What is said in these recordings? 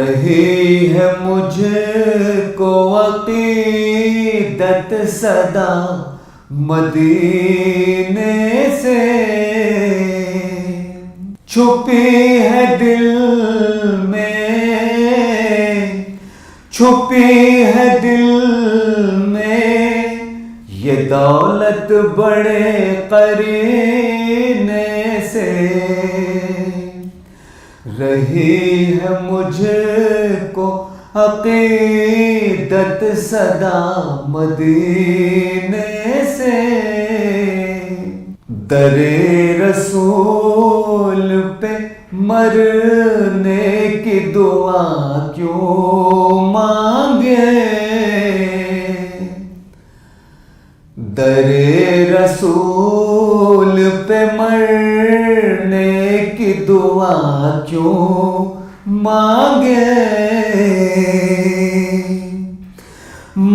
रही है मुझको अक़ीदत सदा मदीने से, छुपी है दिल में, छुपी है दिल में ये दौलत बड़े करीने से। रही है मुझको अक़ीदत सदा मदीने से, दरे रसूल पे मरने की दुआ क्यों मांगे, दरे रसूल पे मरने की दुआ क्यों मांगे।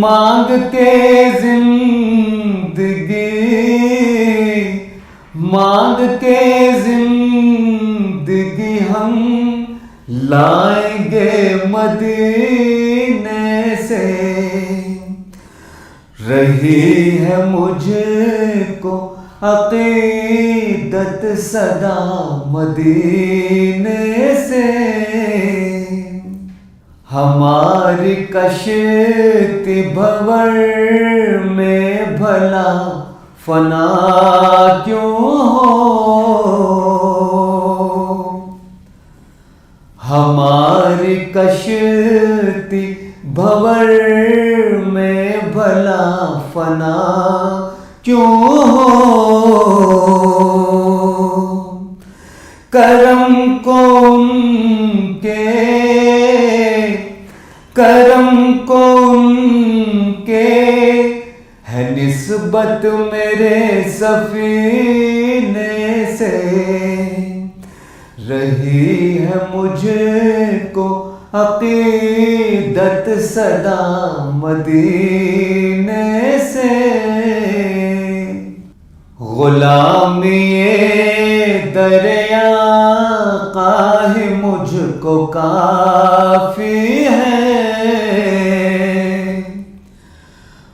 मांग के जिंदगी, मांग के जिंदगी हम लाएंगे मदीने से। रही है मुझको अक़ीदत सदा मदीने से, हमारी कश्ती भंवर में भला फना क्यों हो, हमारी कश्ती भंवर में भला फना क्यों हो। करम को उनके, करम को उनके है निस्बत मेरे सफीने से। रही है मुझको अक़ीदत सदा मदीने से, गुलामी दरिया काहे मुझको काफी है,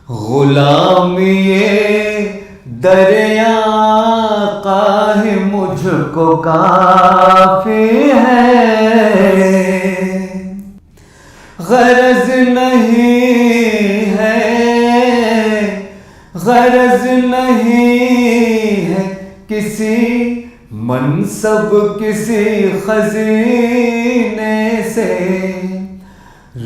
गुलामी दरिया काहे मुझको काफी है। गरज नहीं है, गरज नहीं है किसी मनसब किसी खजीने से।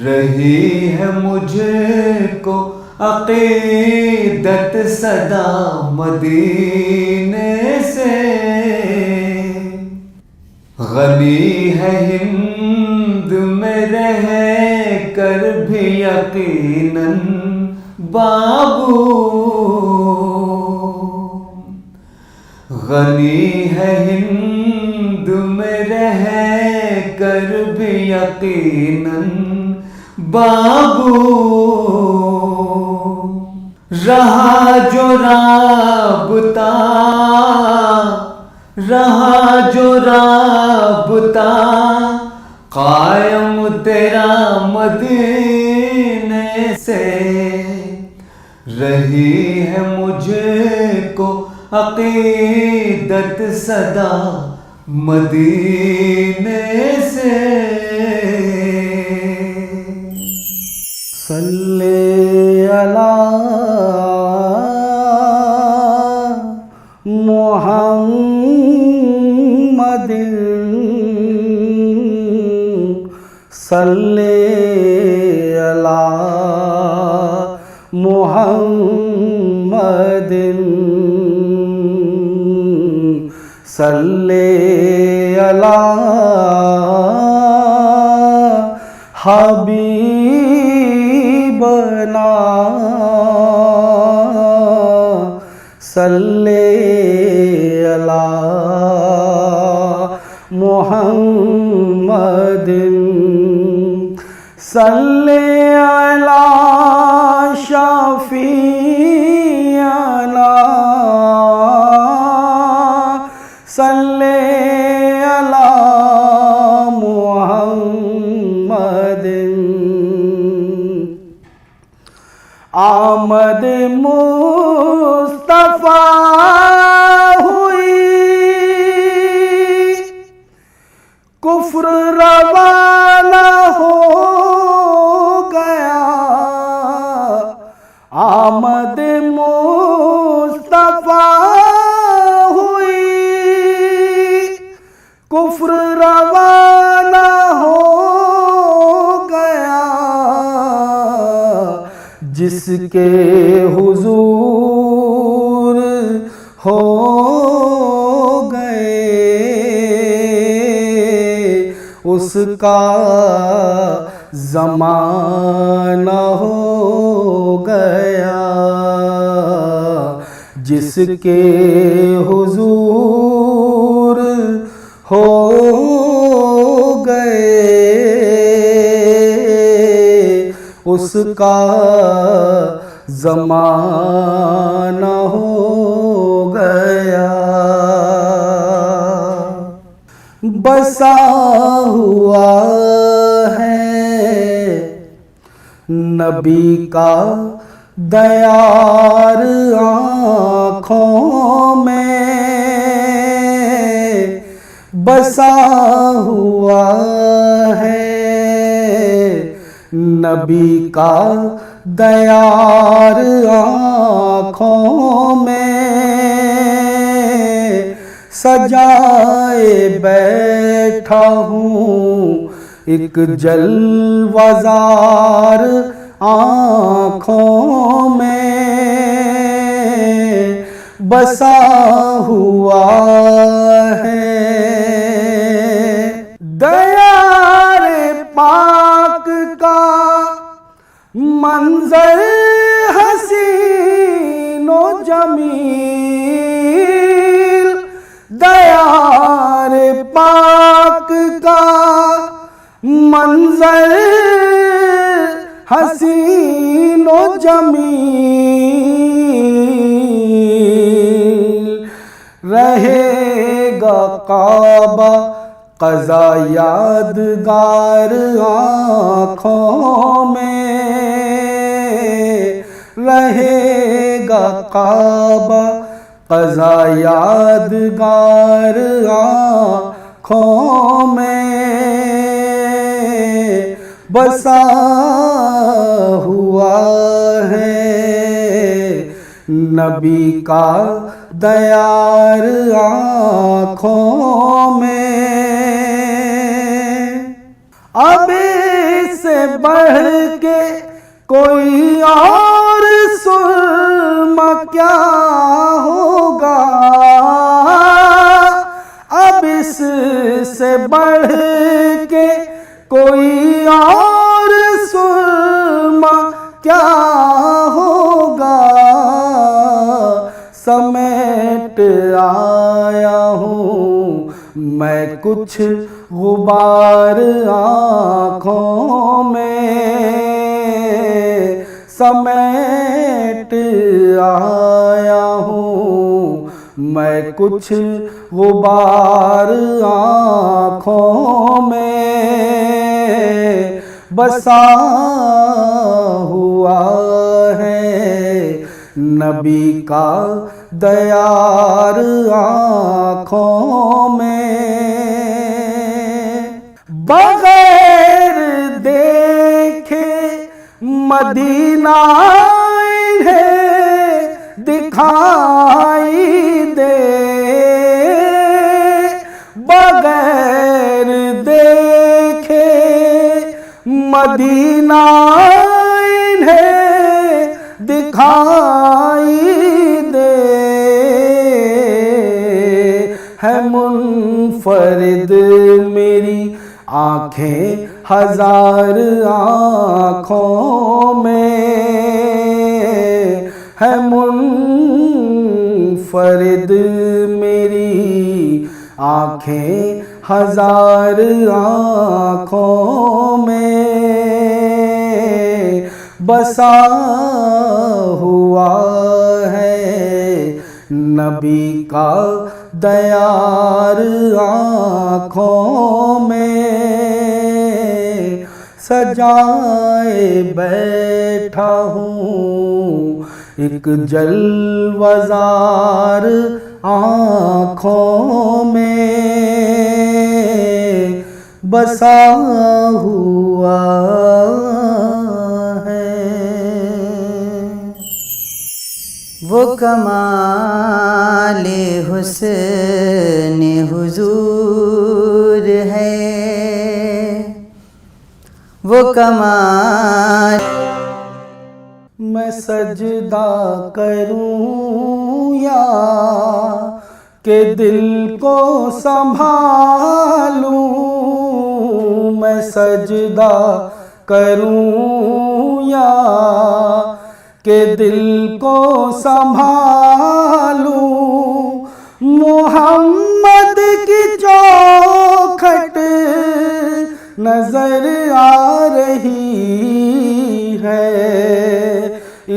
रही है मुझको अक़ीदत सदा मदीने से, गनी है हिंद में रह कर भी यकीनन बाबू, गनी है हिंद में रह कर भी यकीनन बाबू। रहा जो राबता, रहा जो राबता कायम तेरा मदीने से। रही है मुझको अक़ीदत सदा मदीने से। सल्ले अला मुहम्मदिन, सल्ले अला मुहम्मदिन, सल्ले अला हबीबना, सल्ले अला मुहम्मदिन, सल्ले अला शफीअना, सल्ले अला मुहम्मद कुफ्र रवाना हो गया, आमद मुस्तफा हुई। कुफ्र रवाना हो गया, जिसके हुजूर हो गए, उसका ज़माना हो गया। जिसके हुजूर हो गए, उसका ज़माना हो गया। बसा हुआ है नबी का दयार आँखों में, बसा हुआ है नबी का दयार आँखों में। सजाए बैठा हूँ एक जलवाज़ार आँखों में, बसा हुआ है दयारे पाक का मंजर हसीनो जमील। दयारे पाक का मंजर हसीनो जमील। रहेगा काबा क़ज़ा यादगार आँखों में, रहेगा काबा क़ज़ा यादगार आँखों में। बसा हुआ है नबी का दयार आँखों में। अब इससे बढ़ के कोई और सुरमा क्या होगा, अब इससे बढ़ के कोई और सुरमा क्या होगा। समेट आया हूँ मैं कुछ गुबार आँखों में, समेट आया हूँ मैं कुछ गुबार आँखों में। बसा हुआ है नबी का दयार आँखों में। बगैर देखे मदीना इन्हें दिखाई दे, बगैर देखे मदीना इन्हें दिखाई दे। है मुनफरिद मेरी आँखें हजार आँखों में, है मुनफरिद मेरी आँखें हजार आँखों में। बसा हुआ है नबी का दयार आँखों में। सजाए बैठा हूँ एक जलवज़ार आँखों में, बसा हुआ है। वो कमाले हुस्न हुजूर है, वो कमाल। मैं सजदा करूं या के दिल को संभालूं, मैं सजदा करूं या के दिल को संभालूं। मोहम्मद की चौखट नजर आ रही है,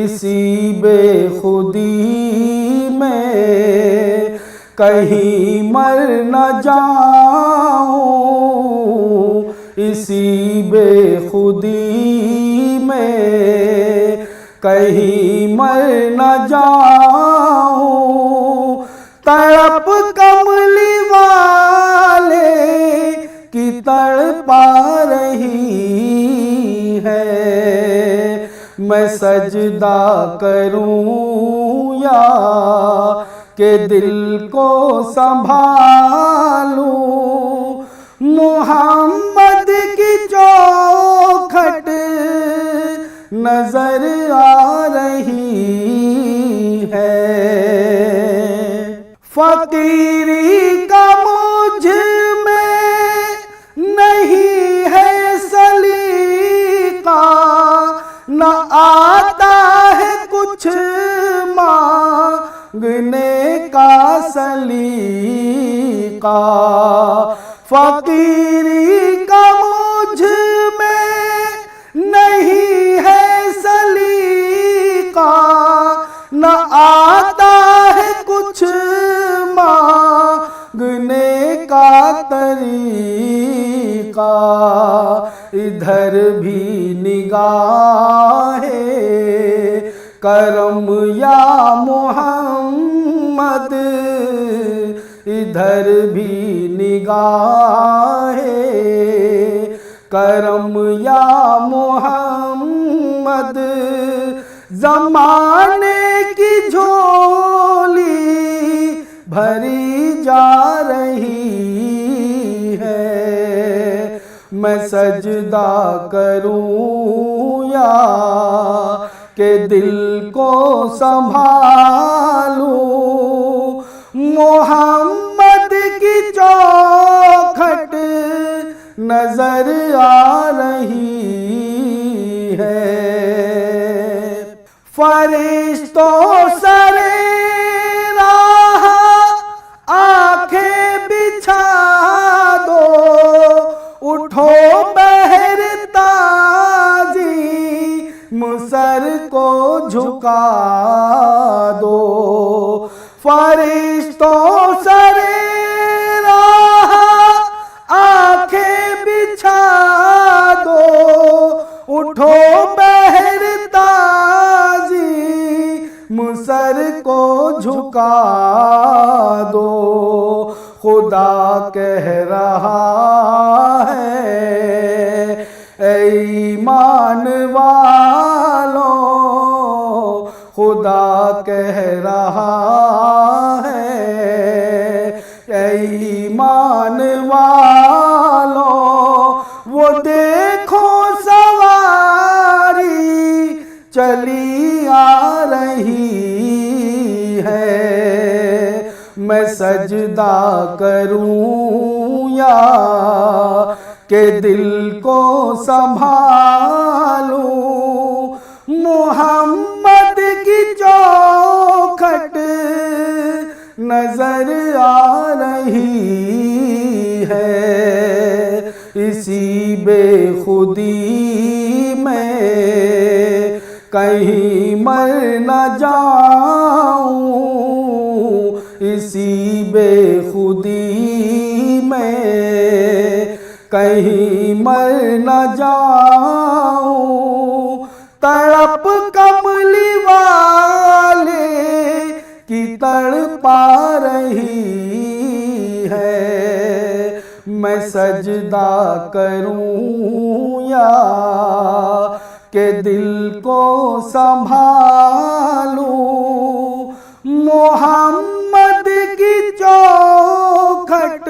इसी बेखुदी में कहीं मर न जाऊं, इसी बेखुदी में कहीं मर न जाऊं। तड़प कमली वाले की तड़पा रही है, मैं सजदा करूं या के दिल को संभालूं। मोहम्मद की चौखट नजर आ रही है, फकीरी का मुझ में नहीं है सलीका, न आता है कुछ मांगने का सलीका। फकीरी का मुझ में नहीं है सलीका, न आता है कुछ मांगने का तरीका। इधर भी निगाहे करम या मोहम्मद, इधर भी निगाहे करम या मोहम्मद। ज़माने की झोली भरी जा रही है, मैं सजदा करूं या के दिल को संभालूं। मोहम्मद की चौखट नजर आ रही है, फरिश्तों सरे राह आंखें बिछा दो, उठो बहर ताजी मुसर को झुका दो। फरिश्तों सरे राह आंखें बिछा दो, उठो बहर ताजी मुसर को झुका दो। खुदा कह रहा है ऐ ईमान वालों, खुदा कह रहा है ऐ ईमान वालों। वो देखो सवारी चली आ रही है, मैं सजदा करूं या के दिल को संभालूं। मोहम्मद की चौखट नजर आ रही है, इसी बेखुदी में कहीं मर न जाऊं, इसी बेखुदी में कहीं मर न जाऊं। तड़प कमली वाले की तड़पा रही है, मैं सजदा करूं या के दिल को संभालूं। मोहम्मद की चौखट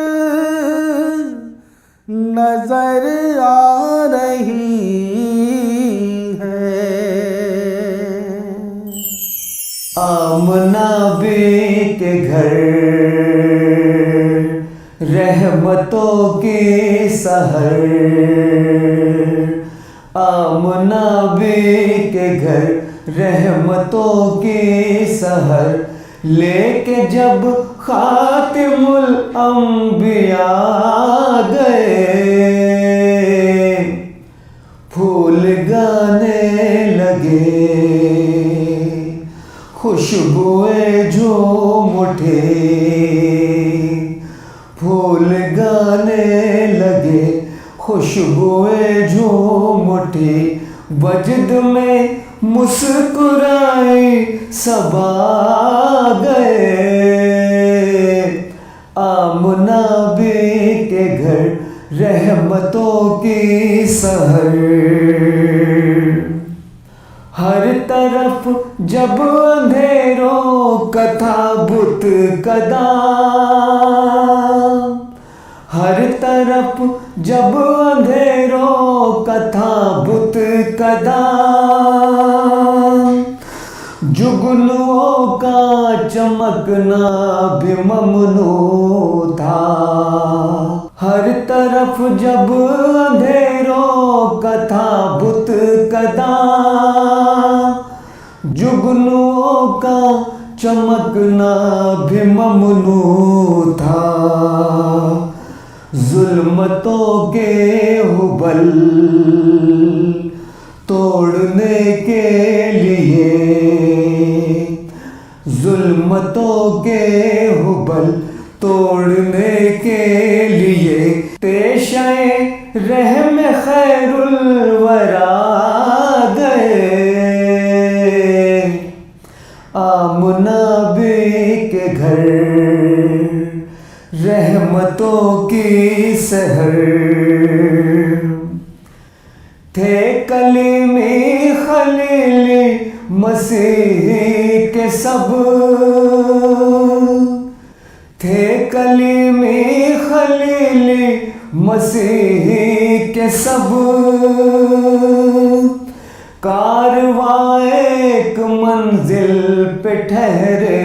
नजर आ रही है। आमना बी के घर रहमतों की सहर। आमना बी के घर रहमतों की सहर लेके जब खातिमुल अंबिया गए, फूल गाने लगे खुशबुएं झूम उठे। फूल गाने लगे खुशबुएं झूम उठी। वजद में मुस्कुराए सबा गए। आमना बी के घर रहमतों की सहर। हर तरफ जब अंधेरों का था बुत कदा, हर तरफ जब अंधेरों का था बुत कदा, जुगनुओं का चमकना भी ममनू था। हर तरफ जब अंधेरों का था बुत कदा, जुगनुओं का चमकना भी ममनू था। जुल्मतों के हुबल तोड़ने के लिए, जुल्मतों के हुबल तोड़ने के लिए पेशे रहम खैरुल वरा गए। आमना बी के घर रहमतों की सहर। थे कलीमी खलीली मसीह के सब, थे कलीमी खलीली मसीह के सब। कारवां एक मंजिल पे ठहरे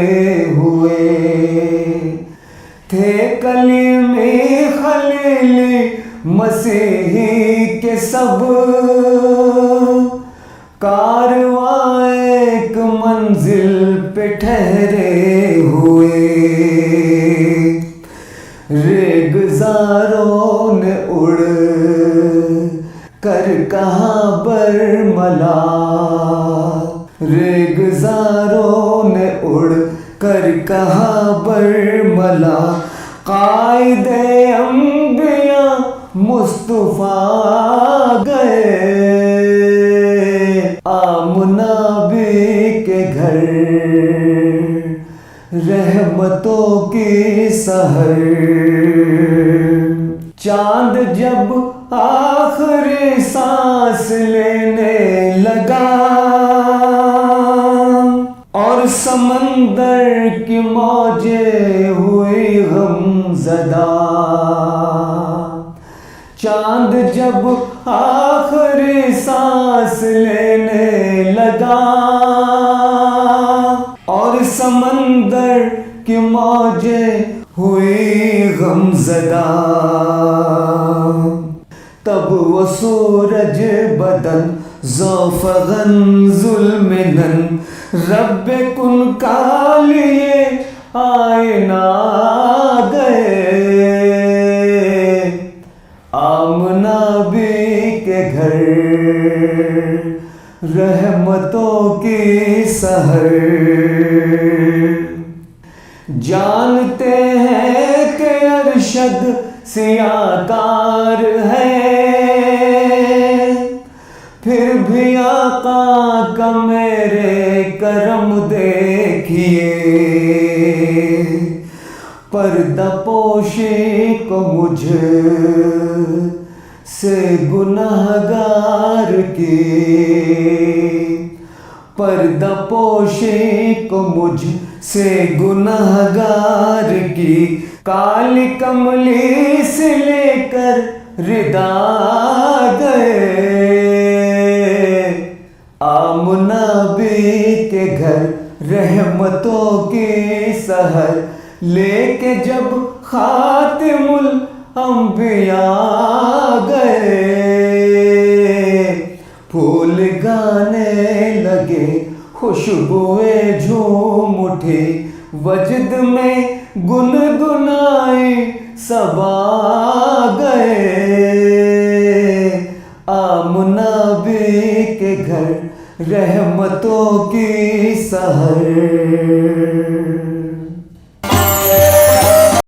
हुए, थे कलीमी खलीली मसीह के सब। कारवां एक मंजिल पे ठहरे हुए। रेगज़ारों ने उड़ कर कहाँ बरमला, रेगज़ारों ने उड़ कर कहाँ बरमला। कायदे अंबिया मुस्तफा गए। आमना बी के घर रहमतों की सहर। चांद जब आखिरी सांस लेने लगा और समंदर की मौजें हुई गमज़दा। चांद जब आखिरी सांस लेने लगा और समंदर की मौजें हुई गमज़दा, तब वो सूरज बदन ज़ौफ़गन ज़ुल्मिनन रब्बे कुन का लिए आए ना गए। आमना बी के घर रहमतों की सहर। जानते हैं कि अरशद सियाकार है, फिर भी आका का मेरे करम देखिए। पर्दा पोशी को मुझ से गुनाहगार की, पर्दा पोशी को मुझ से गुनाहगार की, काली कमली से लेकर रिदा गए, आमना बी के घर रहमतों की सहर, लेके जब खातिमुल अंबिया गए, फूल गाने लगे खुशबुएं झूम उठी, वजद में गुनगुनाए सबा गए, आमना बी के घर रहमतों की सहर।